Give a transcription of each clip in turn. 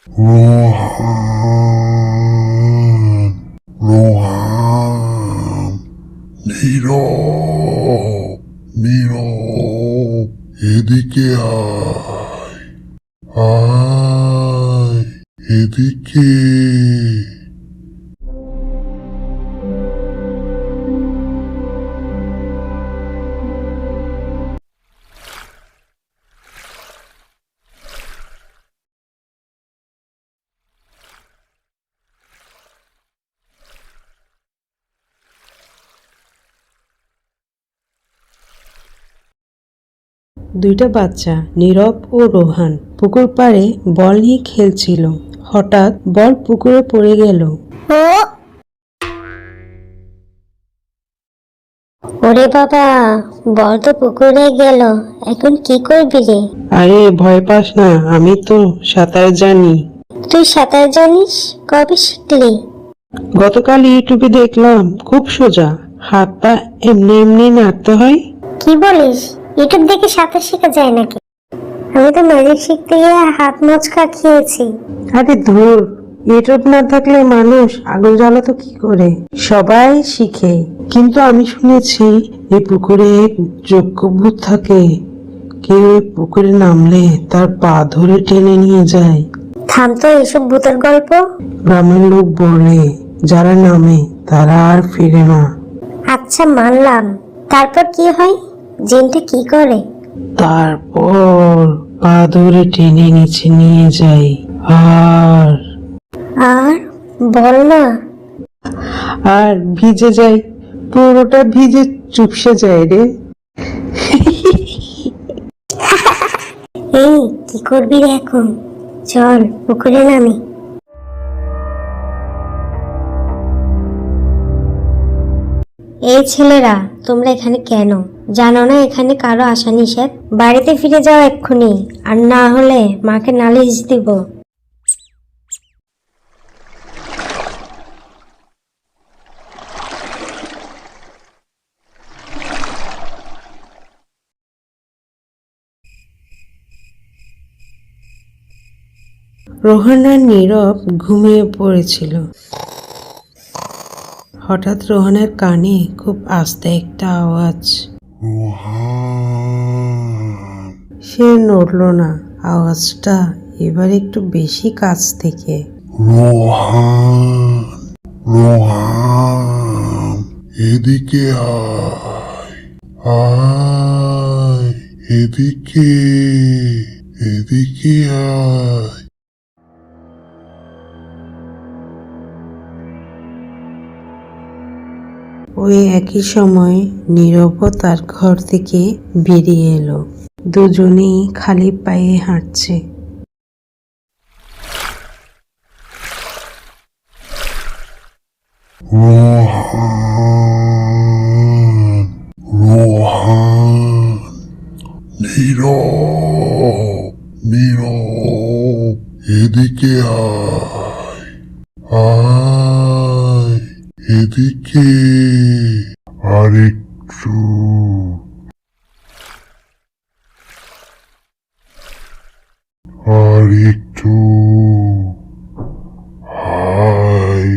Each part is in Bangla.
রোহান, রোহান, নীরব, নীরব, এদিকে আয়, আয়, এদিকে। দুইটা বাচ্চা নীরব ও রোহান পুকুর পাড়ে বল নিয়ে খেলছিল। হঠাৎ বল পুকুরে পড়ে গেল। ওরে বাবা, বল তো পুকুরে গেল, এখন কি করবি রে? আরে ভয় পাস না, আমি তো সাঁতার জানি। তুই সাঁতার জানিস? কবে শিখলি? গতকাল ইউটিউবে দেখলাম, খুব সোজা, হাত পা এমনি এমনি নাড়তে হয়। কি বলিস? ইউটিউব দেখে সাঁতার শেখা যায় নাকি? আমি তো ম্যাজিক শিখতে গিয়ে হাত মোচকা খেয়েছি। আরে ধুর, ইউটিউব না থাকলে মানুষ আগুন জ্বালাতো কি করে? সবাই শিখে, কিন্তু আমি শুনেছি এই পুকুরে এক যজ্ঞ ভূত থাকে। কেউ এই পুকুরে নামলে তার পা ধরে টেনে নিয়ে যায়। থাম তো এসব ভূতের গল্প। গ্রামের লোক বলে যারা নামে তারা আর ফিরে না। আচ্ছা মানলাম, তারপর কি হয়? জিনটা কি করে? তারপর পা ধরে টেনে নিচে নিয়ে যায়। আর আর বল না। আর ভিজে যায়, পুরোটা ভিজে চুপসে যায় রে। এই কি করবি রে এখন? চল পুকুরে নামি। এই ছেলেরা, তোমরা এখানে কেন? জানো না এখানে কারো আসা নিষেধ? বাড়িতে ফিরে যাও এক্ষুনি, আর না হলে মাকে নালিশ দিব। রোহান আর নীরব ঘুমিয়ে পড়েছিল। হঠাৎ রোহানের কানে খুব আস্তে একটা আওয়াজ। রোহান, সে নড়ল না। আওয়াজটা এবার একটু বেশি কাছ থেকে। রোহান, রোহান, এদিকে আয়, আয়, এদিকে, এদিকে আয়। ওই একই সময় নীরব তার ঘর থেকে বেরিয়ে এলো। দুজনেই খালি পায়ে হাঁটছে। রোহান, রোহান, নীরব, নীরব, এদিকে আয়, আয়, এদিকে, আরেকটু, আরেকটু, আয়।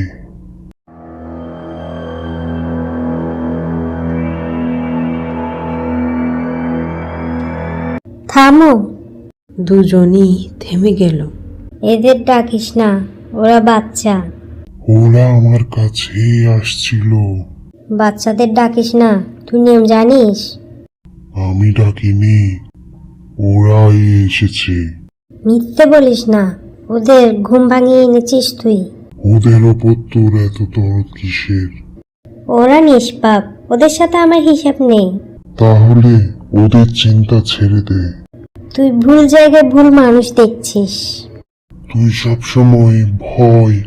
থামো। দুজনই থেমে গেল। এদের ডাকিস না, ওরা বাচ্চা। ওরা আমার কাছেই আসছিল। বাচ্চাদের ডাকিস না, তুই নিয়ম জানিস? আমি ডাকিনি, ওরাই এসেছে। মিথ্যে বলিস না, ওদের ঘুম ভাঙিয়ে এনেছিস তুই। ওদের ওপর তোর এত দরদ কিসের? ওরা নিষ্পাপ, ওদের সাথে আমার হিসাব নেই। তাহলে ওদের চিন্তা ছেড়ে দে। তুই ভুল জায়গায় ভুল মানুষ দেখছিস। তুই সবসময় ভয়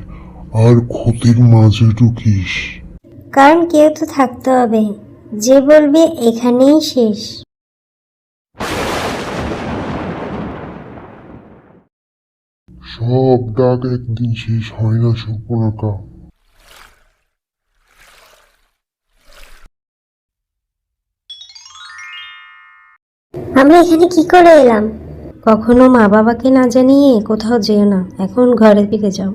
আর ক্ষতির মাঝে ঢুকিস। কারণ কেউ তো থাকতে হবে যে বলবে এখানেই শেষ। সব ডাক একদিন শেষ হয় না সুপর্ণকা। আমরা এখানে কি করে এলাম? কখনো মা বাবাকে না জানিয়ে কোথাও যেও না, এখন ঘরে ফিরে যাও।